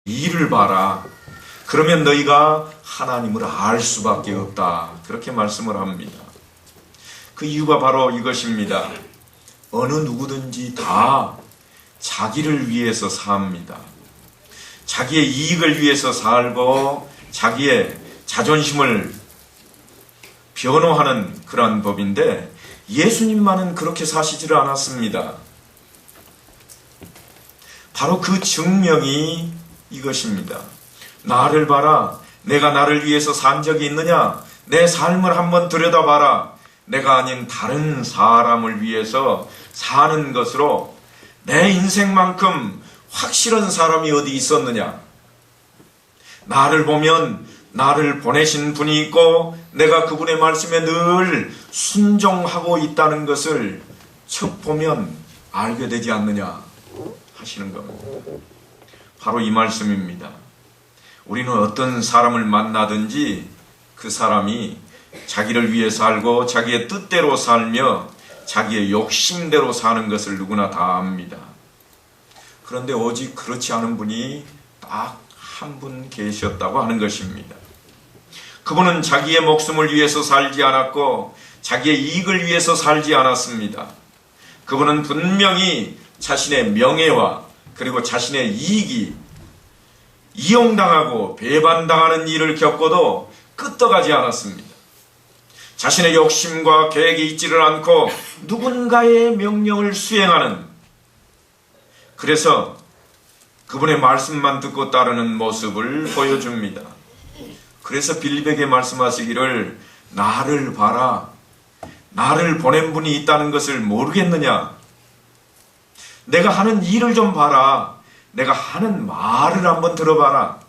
일을 봐라. 그러면 너희가 하나님을 알 수밖에 없다. 그렇게 말씀을 합니다. 그 이유가 바로 이것입니다. 어느 누구든지 다 자기를 위해서 삽니다. 자기의 이익을 위해서 살고 자기의 자존심을 변호하는 그러한 법인데 예수님만은 그렇게 사시지를 않았습니다. 바로 그 증명이 이것입니다. 나를 봐라. 내가 나를 위해서 산 적이 있느냐? 내 삶을 한번 들여다봐라. 내가 아닌 다른 사람을 위해서 사는 것으로 내 인생만큼 확실한 사람이 어디 있었느냐? 나를 보면 나를 보내신 분이 있고 내가 그분의 말씀에 늘 순종하고 있다는 것을 척 보면 알게 되지 않느냐 하시는 겁니다. 바로 이 말씀입니다. 우리는 어떤 사람을 만나든지 그 사람이 자기를 위해 살고 자기의 뜻대로 살며 자기의 욕심대로 사는 것을 누구나 다 압니다. 그런데 오직 그렇지 않은 분이 딱 한 분 계셨다고 하는 것입니다. 그분은 자기의 목숨을 위해서 살지 않았고 자기의 이익을 위해서 살지 않았습니다. 그분은 분명히 자신의 명예와 그리고 자신의 이익이 이용당하고 배반당하는 일을 겪어도 끄떡하지 않았습니다. 자신의 욕심과 계획이 있지를 않고 누군가의 명령을 수행하는, 그래서 그분의 말씀만 듣고 따르는 모습을 보여줍니다. 그래서 빌립에게 말씀하시기를 나를 봐라. 나를 보낸 분이 있다는 것을 모르겠느냐? 내가 하는 일을 좀 봐라. 내가 하는 말을 한번 들어봐라.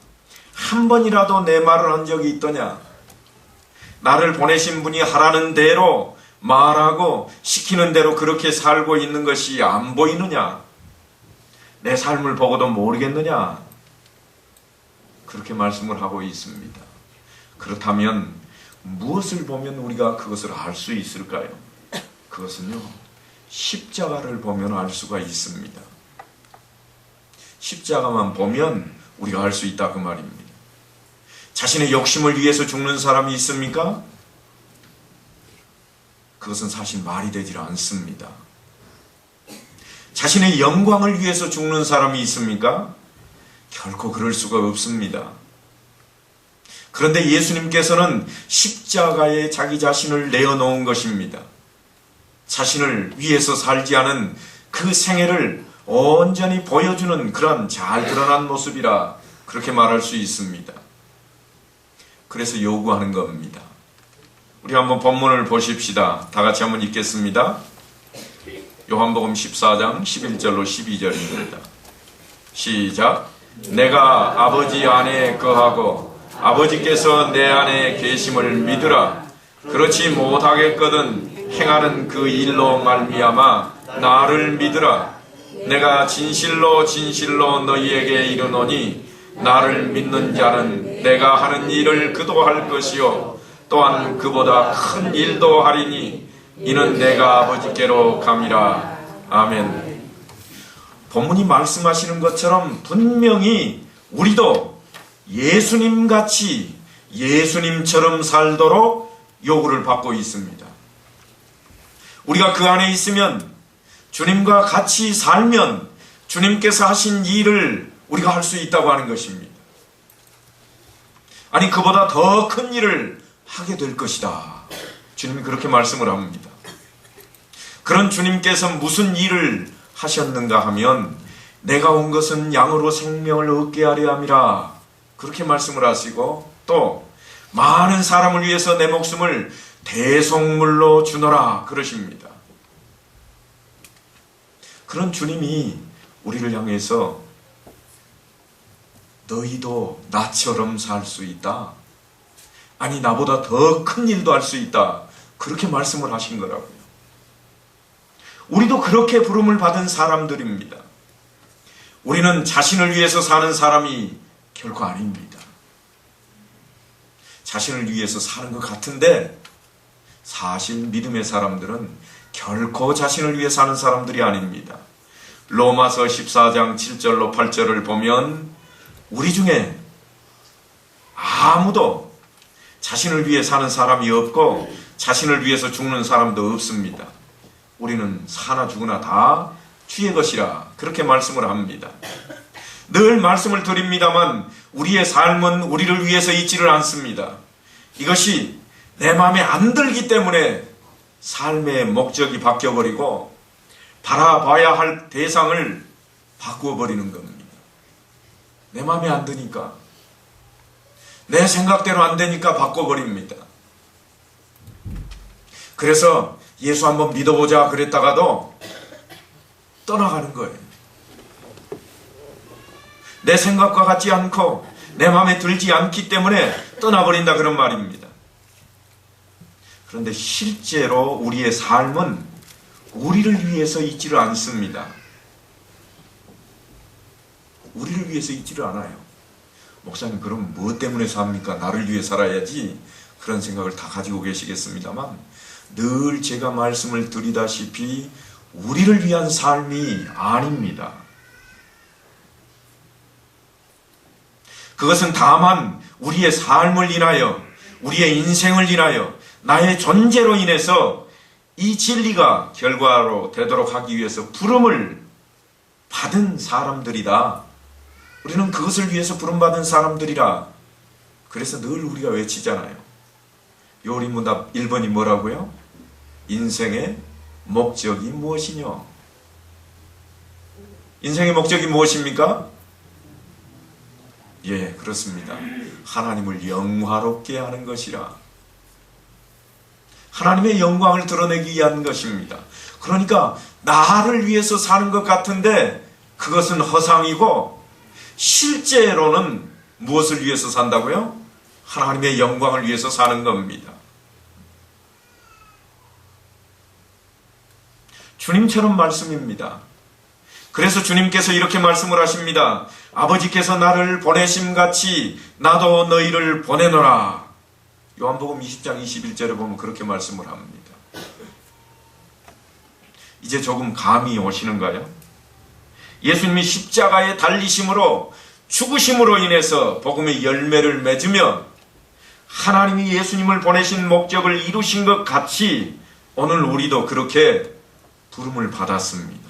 한 번이라도 내 말을 한 적이 있더냐? 나를 보내신 분이 하라는 대로 말하고 시키는 대로 그렇게 살고 있는 것이 안 보이느냐? 내 삶을 보고도 모르겠느냐? 그렇게 말씀을 하고 있습니다. 그렇다면 무엇을 보면 우리가 그것을 알 수 있을까요? 그것은요, 십자가를 보면 알 수가 있습니다. 십자가만 보면 우리가 알 수 있다 그 말입니다. 자신의 욕심을 위해서 죽는 사람이 있습니까? 그것은 사실 말이 되질 않습니다. 자신의 영광을 위해서 죽는 사람이 있습니까? 결코 그럴 수가 없습니다. 그런데 예수님께서는 십자가에 자기 자신을 내어놓은 것입니다. 자신을 위해서 살지 않은 그 생애를 온전히 보여주는 그런 잘 드러난 모습이라 그렇게 말할 수 있습니다. 그래서 요구하는 겁니다. 우리 한번 본문을 보십시다. 다 같이 한번 읽겠습니다. 요한복음 14장 11절로 12절입니다. 시작. 내가 아버지 안에 거하고 아버지께서 내 안에 계심을 믿으라. 그렇지 못하겠거든 행하는 그 일로 말미암아 나를 믿으라. 내가 진실로 진실로 너희에게 이르노니 나를 믿는 자는 내가 하는 일을 그도 할 것이요 또한 그보다 큰 일도 하리니 이는 내가 아버지께로 감이라. 아멘. 본문이 말씀하시는 것처럼 분명히 우리도 예수님같이 예수님처럼 살도록 요구를 받고 있습니다. 우리가 그 안에 있으면, 주님과 같이 살면 주님께서 하신 일을 우리가 할 수 있다고 하는 것입니다. 아니, 그보다 더 큰 일을 하게 될 것이다. 주님이 그렇게 말씀을 합니다. 그런 주님께서 무슨 일을 하셨는가 하면 내가 온 것은 양으로 생명을 얻게 하려 함이라 그렇게 말씀을 하시고, 또 많은 사람을 위해서 내 목숨을 대속물로 주노라 그러십니다. 그런 주님이 우리를 향해서 너희도 나처럼 살 수 있다. 아니, 나보다 더 큰 일도 할 수 있다. 그렇게 말씀을 하신 거라고요. 우리도 그렇게 부름을 받은 사람들입니다. 우리는 자신을 위해서 사는 사람이 결코 아닙니다. 자신을 위해서 사는 것 같은데 사실 믿음의 사람들은 결코 자신을 위해 사는 사람들이 아닙니다. 로마서 14장 7절로 8절을 보면 우리 중에 아무도 자신을 위해 사는 사람이 없고 자신을 위해서 죽는 사람도 없습니다. 우리는 사나 죽으나 다 주의 것이라 그렇게 말씀을 합니다. 늘 말씀을 드립니다만 우리의 삶은 우리를 위해서 있지를 않습니다. 이것이 내 마음에 안 들기 때문에 삶의 목적이 바뀌어버리고 바라봐야 할 대상을 바꾸어버리는 겁니다. 내 마음에 안 드니까, 내 생각대로 안 되니까 바꿔버립니다. 그래서 예수 한번 믿어보자 그랬다가도 떠나가는 거예요. 내 생각과 같지 않고 내 마음에 들지 않기 때문에 떠나버린다 그런 말입니다. 그런데 실제로 우리의 삶은 우리를 위해서 있지를 않습니다. 우리를 위해서 있지를 않아요. 목사님 그럼 무엇 때문에 삽니까? 나를 위해 살아야지. 그런 생각을 다 가지고 계시겠습니다만 늘 제가 말씀을 드리다시피 우리를 위한 삶이 아닙니다. 그것은 다만 우리의 삶을 인하여, 우리의 인생을 인하여, 나의 존재로 인해서 이 진리가 결과로 되도록 하기 위해서 부름을 받은 사람들이다. 우리는 그것을 위해서 부름받은 사람들이라. 그래서 늘 우리가 외치잖아요. 요리문답 1번이 뭐라고요? 인생의 목적이 무엇이뇨? 인생의 목적이 무엇입니까? 예, 그렇습니다. 하나님을 영화롭게 하는 것이라. 하나님의 영광을 드러내기 위한 것입니다. 그러니까 나를 위해서 사는 것 같은데 그것은 허상이고 실제로는 무엇을 위해서 산다고요? 하나님의 영광을 위해서 사는 겁니다. 주님처럼 말씀입니다. 그래서 주님께서 이렇게 말씀을 하십니다. 아버지께서 나를 보내심같이 나도 너희를 보내노라. 요한복음 20장 21절에 보면 그렇게 말씀을 합니다. 이제 조금 감이 오시는가요? 예수님이 십자가에 달리심으로 죽으심으로 인해서 복음의 열매를 맺으며 하나님이 예수님을 보내신 목적을 이루신 것 같이 오늘 우리도 그렇게 부름을 받았습니다.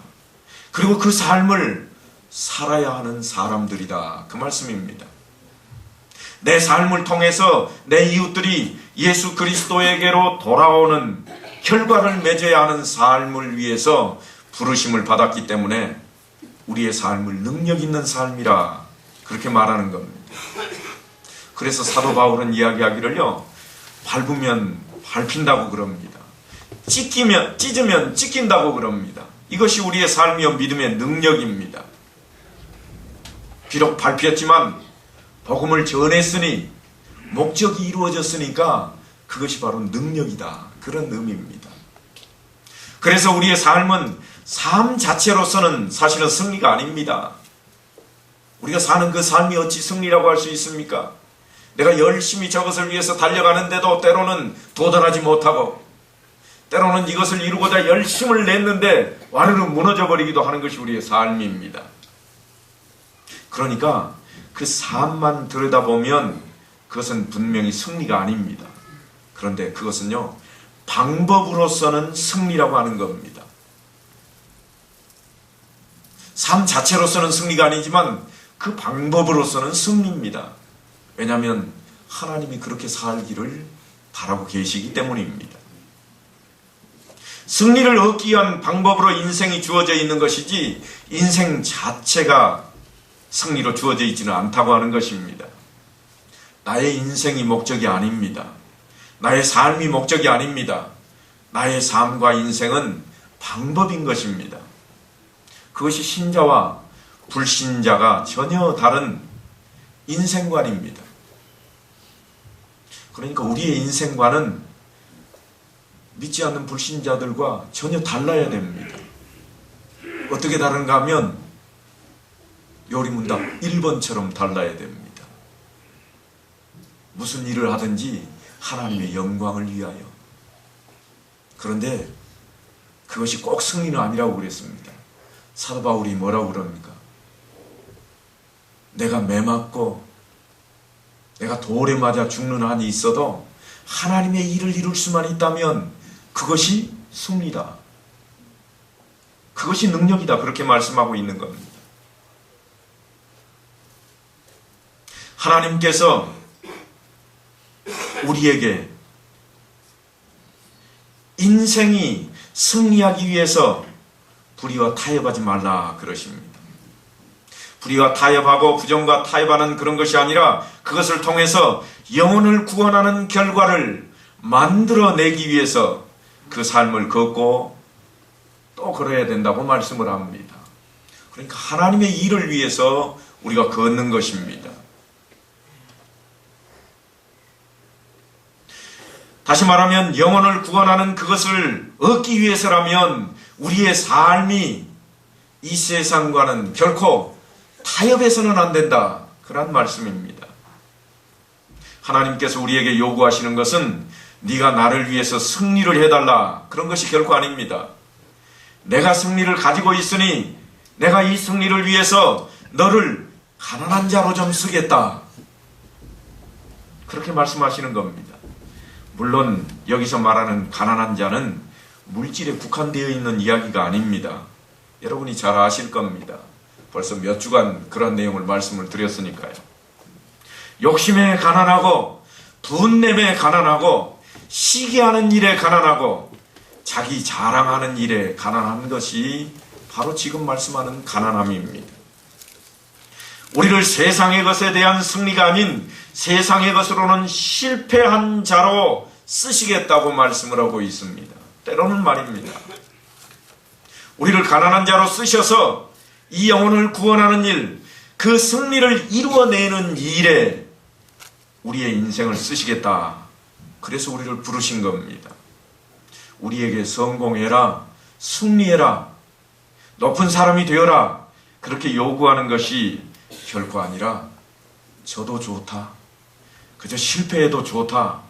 그리고 그 삶을 살아야 하는 사람들이다. 그 말씀입니다. 내 삶을 통해서 내 이웃들이 예수 그리스도에게로 돌아오는 결과를 맺어야 하는 삶을 위해서 부르심을 받았기 때문에 우리의 삶을 능력 있는 삶이라 그렇게 말하는 겁니다. 그래서 사도 바울은 이야기하기를요, 밟으면 밟힌다고 그럽니다. 찢으면 찢긴다고 그럽니다. 이것이 우리의 삶이요 믿음의 능력입니다. 비록 밟혔지만 복음을 전했으니 목적이 이루어졌으니까 그것이 바로 능력이다. 그런 의미입니다. 그래서 우리의 삶은 삶 자체로서는 사실은 승리가 아닙니다. 우리가 사는 그 삶이 어찌 승리라고 할 수 있습니까? 내가 열심히 저것을 위해서 달려가는데도 때로는 도달하지 못하고 때로는 이것을 이루고자 열심을 냈는데 와르르 무너져버리기도 하는 것이 우리의 삶입니다. 그러니까 그 삶만 들여다보면 그것은 분명히 승리가 아닙니다. 그런데 그것은요, 방법으로서는 승리라고 하는 겁니다. 삶 자체로서는 승리가 아니지만 그 방법으로서는 승리입니다. 왜냐하면 하나님이 그렇게 살기를 바라고 계시기 때문입니다. 승리를 얻기 위한 방법으로 인생이 주어져 있는 것이지 인생 자체가 승리로 주어져 있지는 않다고 하는 것입니다. 나의 인생이 목적이 아닙니다. 나의 삶이 목적이 아닙니다. 나의 삶과 인생은 방법인 것입니다. 그것이 신자와 불신자가 전혀 다른 인생관입니다. 그러니까 우리의 인생관은 믿지 않는 불신자들과 전혀 달라야 됩니다. 어떻게 다른가 하면 요리문답 1번처럼 달라야 됩니다. 무슨 일을 하든지 하나님의 영광을 위하여. 그런데 그것이 꼭 승리는 아니라고 그랬습니다. 사도 바울이 뭐라고 그럽니까? 내가 매맞고 내가 돌에 맞아 죽는 한이 있어도 하나님의 일을 이룰 수만 있다면 그것이 승리다. 그것이 능력이다. 그렇게 말씀하고 있는 겁니다. 하나님께서 우리에게 인생이 승리하기 위해서 불의와 타협하지 말라 그러십니다. 불의와 타협하고 부정과 타협하는 그런 것이 아니라 그것을 통해서 영혼을 구원하는 결과를 만들어내기 위해서 그 삶을 걷고 또 걸어야 된다고 말씀을 합니다. 그러니까 하나님의 일을 위해서 우리가 걷는 것입니다. 다시 말하면 영혼을 구원하는 그것을 얻기 위해서라면 우리의 삶이 이 세상과는 결코 타협해서는 안 된다. 그런 말씀입니다. 하나님께서 우리에게 요구하시는 것은 네가 나를 위해서 승리를 해달라. 그런 것이 결코 아닙니다. 내가 승리를 가지고 있으니 내가 이 승리를 위해서 너를 가난한 자로 좀 쓰겠다. 그렇게 말씀하시는 겁니다. 물론 여기서 말하는 가난한 자는 물질에 국한되어 있는 이야기가 아닙니다. 여러분이 잘 아실 겁니다. 벌써 몇 주간 그런 내용을 말씀을 드렸으니까요. 욕심에 가난하고 분냄에 가난하고 시기하는 일에 가난하고 자기 자랑하는 일에 가난한 것이 바로 지금 말씀하는 가난함입니다. 우리를 세상의 것에 대한 승리가 아닌 세상의 것으로는 실패한 자로 쓰시겠다고 말씀을 하고 있습니다. 때로는 말입니다. 우리를 가난한 자로 쓰셔서 이 영혼을 구원하는 일, 그 승리를 이루어내는 일에 우리의 인생을 쓰시겠다. 그래서 우리를 부르신 겁니다. 우리에게 성공해라, 승리해라, 높은 사람이 되어라, 그렇게 요구하는 것이 결코 아니라 저도 좋다, 그저 실패해도 좋다,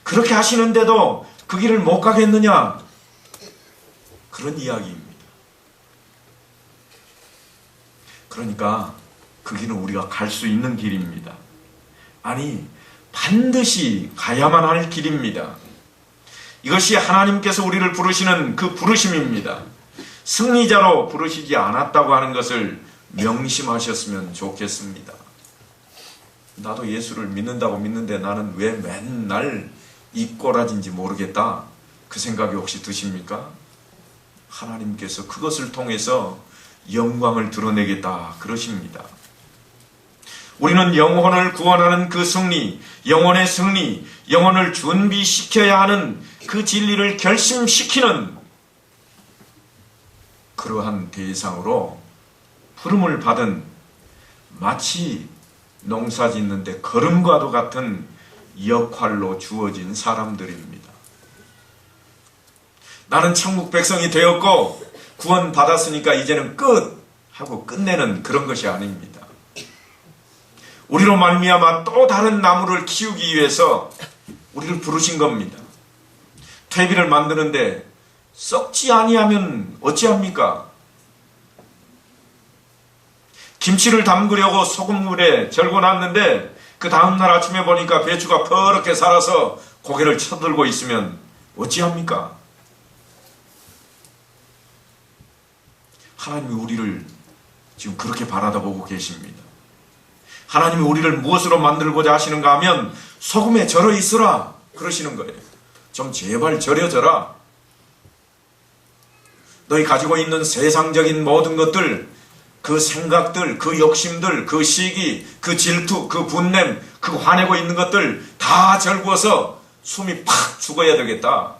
그렇게 하시는데도 그 길을 못 가겠느냐, 그런 이야기입니다. 그러니까 그 길은 우리가 갈 수 있는 길입니다. 아니, 반드시 가야만 할 길입니다. 이것이 하나님께서 우리를 부르시는 그 부르심입니다. 승리자로 부르시지 않았다고 하는 것을 명심하셨으면 좋겠습니다. 나도 예수를 믿는다고 믿는데 나는 왜 맨날 이 꼬라진지 모르겠다, 그 생각이 혹시 드십니까? 하나님께서 그것을 통해서 영광을 드러내겠다 그러십니다. 우리는 영혼을 구원하는 그 승리, 영혼의 승리, 영혼을 준비시켜야 하는 그 진리를 결심시키는 그러한 대상으로 부름을 받은, 마치 농사 짓는데 거름과도 같은 역할로 주어진 사람들입니다. 나는 천국 백성이 되었고 구원 받았으니까 이제는 끝 하고 끝내는 그런 것이 아닙니다. 우리로 말미암아 또 다른 나무를 키우기 위해서 우리를 부르신 겁니다. 퇴비를 만드는데 썩지 아니하면 어찌합니까? 김치를 담그려고 소금물에 절궈놨는데 그 다음날 아침에 보니까 배추가 퍼렇게 살아서 고개를 쳐들고 있으면 어찌합니까? 하나님이 우리를 지금 그렇게 바라다보고 계십니다. 하나님이 우리를 무엇으로 만들고자 하시는가 하면 소금에 절여 있으라 그러시는 거예요. 좀 제발 절여져라. 너희 가지고 있는 세상적인 모든 것들, 그 생각들, 그 욕심들, 그 시기, 그 질투, 그 분냄, 그 화내고 있는 것들 다 절구어서 숨이 팍 죽어야 되겠다.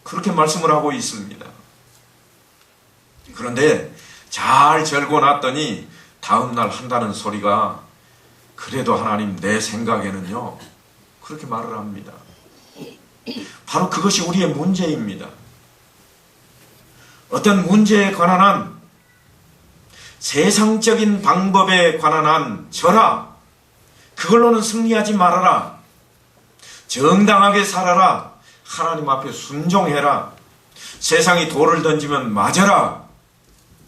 그렇게 말씀을 하고 있습니다. 그런데 잘 절고 놨더니 다음날 한다는 소리가, 그래도 하나님 내 생각에는요, 그렇게 말을 합니다. 바로 그것이 우리의 문제입니다. 어떤 문제에 관한 한, 세상적인 방법에 관한 한 절하, 그걸로는 승리하지 말아라. 정당하게 살아라. 하나님 앞에 순종해라. 세상이 돌을 던지면 맞아라.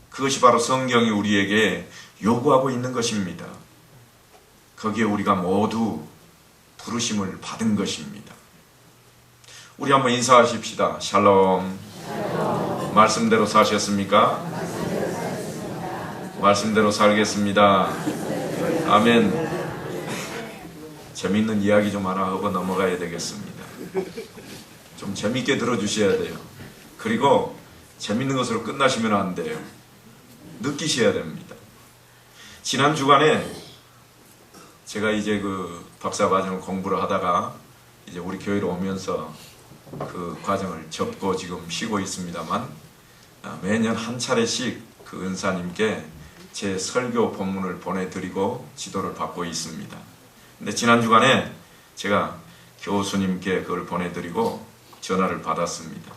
그것이 바로 성경이 우리에게 요구하고 있는 것입니다. 거기에 우리가 모두 부르심을 받은 것입니다. 우리 한번 인사하십시다. 샬롬. 말씀대로 사셨습니까? 말씀대로 살겠습니다. 아멘. 재밌는 이야기 좀 하나 하고 넘어가야 되겠습니다. 좀 재밌게 들어주셔야 돼요. 그리고 재밌는 것으로 끝나시면 안 돼요. 느끼셔야 됩니다. 지난 주간에 제가 이제 그 박사과정 공부를 하다가 이제 우리 교회로 오면서 그 과정을 접고 지금 쉬고 있습니다만, 매년 한 차례씩 그 은사님께 제 설교 본문을 보내드리고 지도를 받고 있습니다. 근데 지난 주간에 제가 교수님께 그걸 보내드리고 전화를 받았습니다.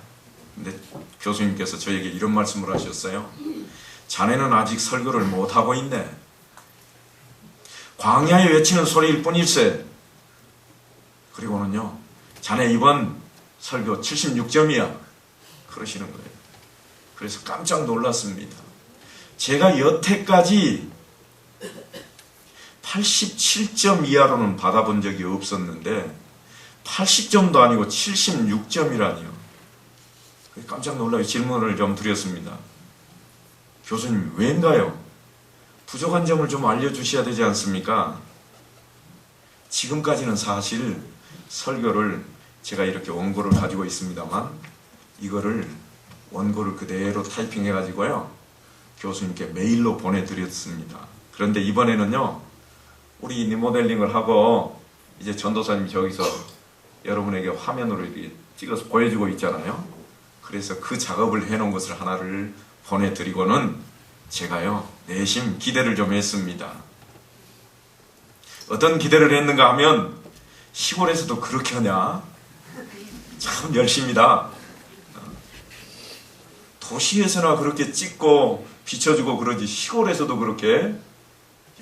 근데 교수님께서 저에게 이런 말씀을 하셨어요. 자네는 아직 설교를 못하고 있네. 광야에 외치는 소리일 뿐일세. 그리고는요, 자네 이번 설교 76점이야. 그러시는 거예요. 그래서 깜짝 놀랐습니다. 제가 여태까지 87점 이하로는 받아본 적이 없었는데 80점도 아니고 76점이라니요. 깜짝 놀라게 질문을 좀 드렸습니다. 교수님, 왜인가요? 부족한 점을 좀 알려주셔야 되지 않습니까? 지금까지는 사실 설교를 제가 이렇게 원고를 가지고 있습니다만 이거를 원고를 그대로 타이핑해가지고요 교수님께 메일로 보내드렸습니다. 그런데 이번에는요 우리 리모델링을 하고 이제 전도사님이 저기서 여러분에게 화면으로 이렇게 찍어서 보여주고 있잖아요. 그래서 그 작업을 해놓은 것을 하나를 보내드리고는 제가요 내심 기대를 좀 했습니다. 어떤 기대를 했는가 하면 시골에서도 그렇게 하냐? 참 열심이다. 도시에서나 그렇게 찍고 비춰주고 그러지 시골에서도 그렇게?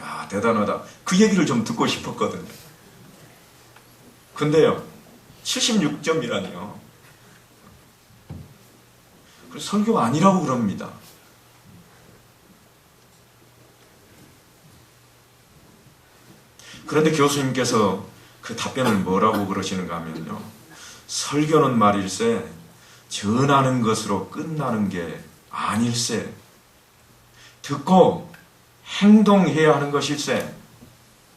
야, 대단하다. 그 얘기를 좀 듣고 싶었거든요. 근데요 76점이라니요. 그래서 설교가 아니라고 그럽니다. 그런데 교수님께서 그 답변을 뭐라고 그러시는가 하면요. 설교는 말일세 전하는 것으로 끝나는 게 아닐세. 듣고 행동해야 하는 것일세.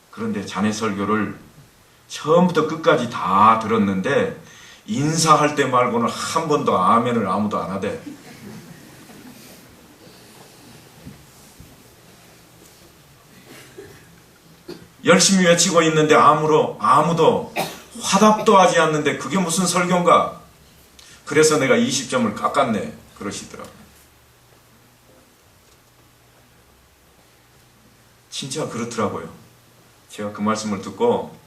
그런데 자네 설교를 처음부터 끝까지 다 들었는데 인사할 때 말고는 한 번도 아멘을 아무도 안 하대. 열심히 외치고 있는데 아무도 화답도 하지 않는데 그게 무슨 설교인가? 그래서 내가 20점을 깎았네. 그러시더라고요. 진짜 그렇더라고요. 제가 그 말씀을 듣고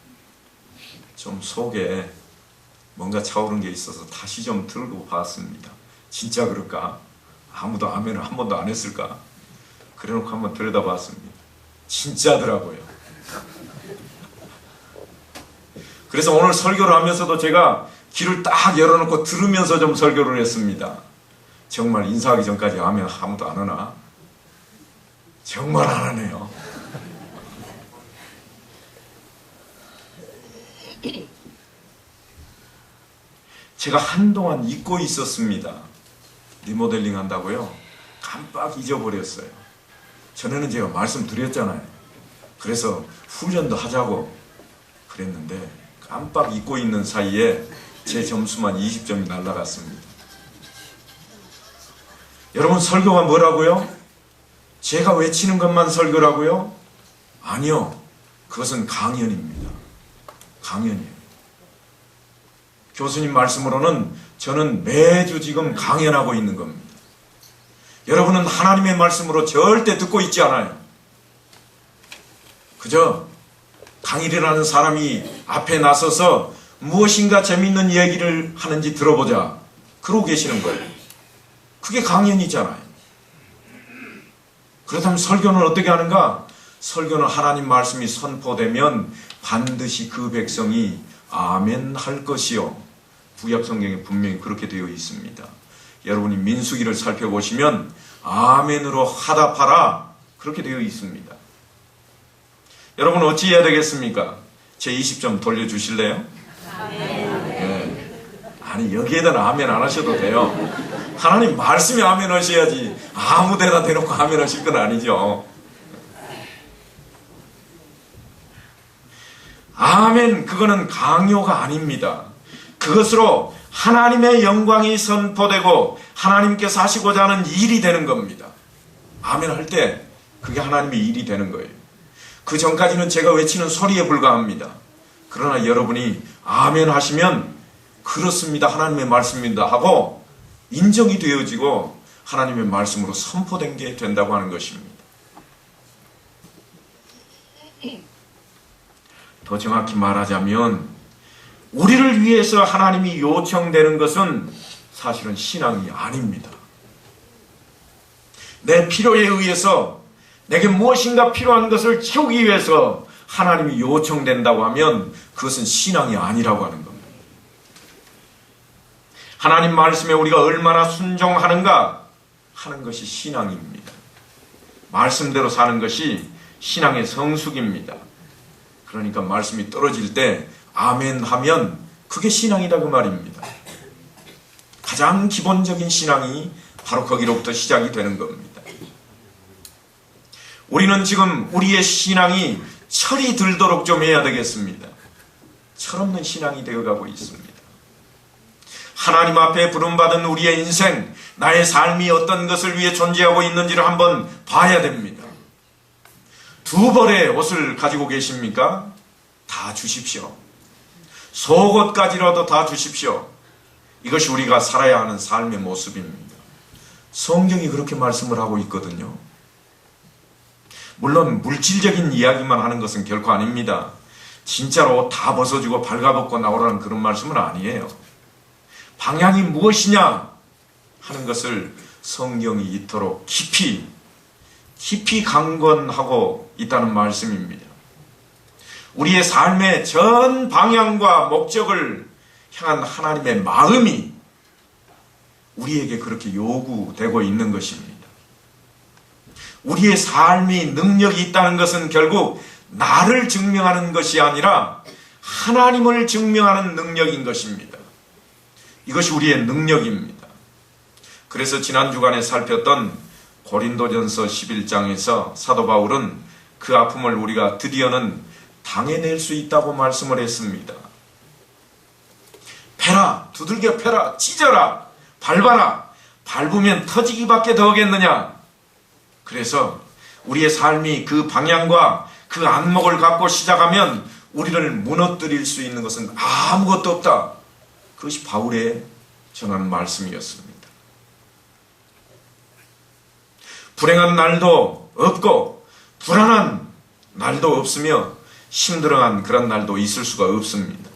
좀 속에 뭔가 차오른 게 있어서 다시 좀 들고 봤습니다. 진짜 그럴까? 아무도 아멘을 한 번도 안 했을까? 그래놓고 한번 들여다봤습니다. 진짜더라고요. 그래서 오늘 설교를 하면서도 제가 귀를 딱 열어놓고 들으면서 좀 설교를 했습니다. 정말 인사하기 전까지 아멘 아무도 안 하나? 정말 안 하네요. 제가 한동안 잊고 있었습니다. 리모델링 한다고요? 깜빡 잊어버렸어요. 전에는 제가 말씀드렸잖아요. 그래서 훈련도 하자고 그랬는데 깜빡 잊고 있는 사이에 제 점수만 20점이 날아갔습니다. 여러분 설교가 뭐라고요? 제가 외치는 것만 설교라고요? 아니요. 그것은 강연입니다. 강연이에요. 교수님 말씀으로는 저는 매주 지금 강연하고 있는 겁니다. 여러분은 하나님의 말씀으로 절대 듣고 있지 않아요. 그저 강일이라는 사람이 앞에 나서서 무엇인가 재밌는 얘기를 하는지 들어보자 그러고 계시는 거예요. 그게 강연이잖아요. 그렇다면 설교는 어떻게 하는가? 설교는 하나님 말씀이 선포되면 반드시 그 백성이 아멘 할 것이요. 구약 성경에 분명히 그렇게 되어 있습니다. 여러분이 민수기를 살펴보시면 아멘으로 화답하라 그렇게 되어 있습니다. 여러분 어찌 해야 되겠습니까? 제 20점 돌려주실래요? 네. 아니 여기에다 아멘 안 하셔도 돼요. 하나님 말씀에 아멘 하셔야지 아무 데나 대놓고 아멘 하실 건 아니죠. 아멘, 그거는 강요가 아닙니다. 그것으로 하나님의 영광이 선포되고 하나님께서 하시고자 하는 일이 되는 겁니다. 아멘 할 때 그게 하나님의 일이 되는 거예요. 그 전까지는 제가 외치는 소리에 불과합니다. 그러나 여러분이 아멘 하시면 그렇습니다, 하나님의 말씀입니다 하고 인정이 되어지고 하나님의 말씀으로 선포된 게 된다고 하는 것입니다. 더 정확히 말하자면 우리를 위해서 하나님이 요청되는 것은 사실은 신앙이 아닙니다. 내 필요에 의해서 내게 무엇인가 필요한 것을 채우기 위해서 하나님이 요청된다고 하면 그것은 신앙이 아니라고 하는 겁니다. 하나님 말씀에 우리가 얼마나 순종하는가 하는 것이 신앙입니다. 말씀대로 사는 것이 신앙의 성숙입니다. 그러니까 말씀이 떨어질 때 아멘 하면 그게 신앙이다 그 말입니다. 가장 기본적인 신앙이 바로 거기로부터 시작이 되는 겁니다. 우리는 지금 우리의 신앙이 철이 들도록 좀 해야 되겠습니다. 철없는 신앙이 되어가고 있습니다. 하나님 앞에 부름받은 우리의 인생, 나의 삶이 어떤 것을 위해 존재하고 있는지를 한번 봐야 됩니다. 두 벌의 옷을 가지고 계십니까? 다 주십시오. 속옷까지라도 다 주십시오. 이것이 우리가 살아야 하는 삶의 모습입니다. 성경이 그렇게 말씀을 하고 있거든요. 물론 물질적인 이야기만 하는 것은 결코 아닙니다. 진짜로 다 벗어주고 발가벗고 나오라는 그런 말씀은 아니에요. 방향이 무엇이냐 하는 것을 성경이 이토록 깊이 강권하고 있다는 말씀입니다. 우리의 삶의 전 방향과 목적을 향한 하나님의 마음이 우리에게 그렇게 요구되고 있는 것입니다. 우리의 삶이 능력이 있다는 것은 결국 나를 증명하는 것이 아니라 하나님을 증명하는 능력인 것입니다. 이것이 우리의 능력입니다. 그래서 지난 주간에 살폈던 고린도전서 11장에서 사도 바울은 그 아픔을 우리가 드디어는 당해낼 수 있다고 말씀을 했습니다. 패라, 두들겨 패라, 찢어라, 밟아라, 밟으면 터지기밖에 더 하겠느냐. 그래서 우리의 삶이 그 방향과 그 안목을 갖고 시작하면 우리를 무너뜨릴 수 있는 것은 아무것도 없다. 그것이 바울의 전한 말씀이었습니다. 불행한 날도 없고 불안한 날도 없으며 힘들어한 그런 날도 있을 수가 없습니다.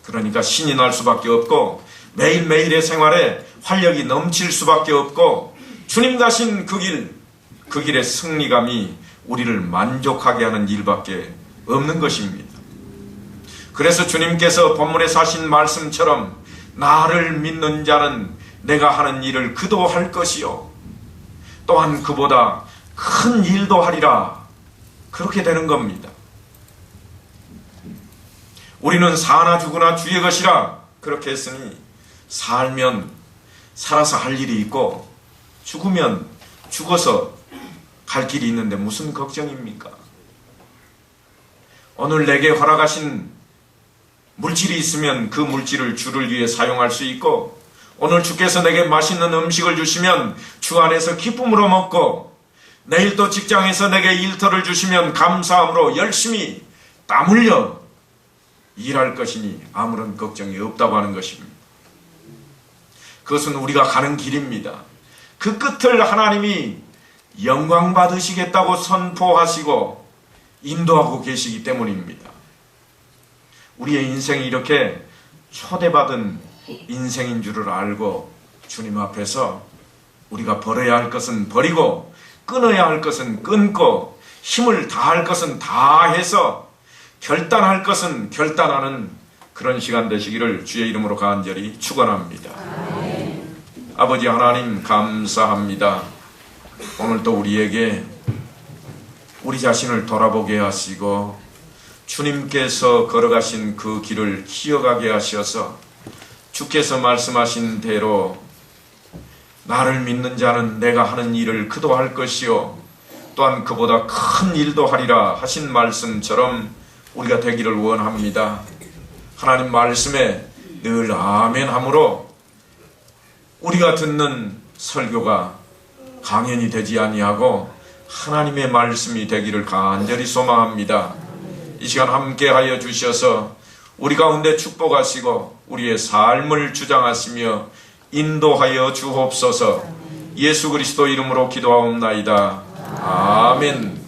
그러니까 신이 날 수밖에 없고 매일매일의 생활에 활력이 넘칠 수밖에 없고 주님 가신 그 길의 승리감이 우리를 만족하게 하는 일밖에 없는 것입니다. 그래서 주님께서 본문에 하신 말씀처럼 나를 믿는 자는 내가 하는 일을 그도 할 것이요 또한 그보다 큰 일도 하리라. 그렇게 되는 겁니다. 우리는 사나 죽으나 주의 것이라 그렇게 했으니 살면 살아서 할 일이 있고 죽으면 죽어서 갈 길이 있는데 무슨 걱정입니까? 오늘 내게 허락하신 물질이 있으면 그 물질을 주를 위해 사용할 수 있고 오늘 주께서 내게 맛있는 음식을 주시면 주 안에서 기쁨으로 먹고 내일 또 직장에서 내게 일터를 주시면 감사함으로 열심히 땀 흘려 일할 것이니 아무런 걱정이 없다고 하는 것입니다. 그것은 우리가 가는 길입니다. 그 끝을 하나님이 영광 받으시겠다고 선포하시고 인도하고 계시기 때문입니다. 우리의 인생이 이렇게 초대받은 인생인 줄을 알고 주님 앞에서 우리가 버려야 할 것은 버리고 끊어야 할 것은 끊고 힘을 다할 것은 다해서 결단할 것은 결단하는 그런 시간 되시기를 주의 이름으로 간절히 축원합니다. 아버지 하나님 감사합니다. 오늘 또 우리에게 우리 자신을 돌아보게 하시고 주님께서 걸어가신 그 길을 기억하게 하셔서 주께서 말씀하신 대로 나를 믿는 자는 내가 하는 일을 그도 할 것이요 또한 그보다 큰 일도 하리라 하신 말씀처럼 우리가 되기를 원합니다. 하나님 말씀에 늘 아멘 함으로 우리가 듣는 설교가 강연이 되지 아니하고 하나님의 말씀이 되기를 간절히 소망합니다. 이 시간 함께 하여 주셔서 우리 가운데 축복하시고 우리의 삶을 주장하시며 인도하여 주옵소서. 예수 그리스도 이름으로 기도하옵나이다. 아멘.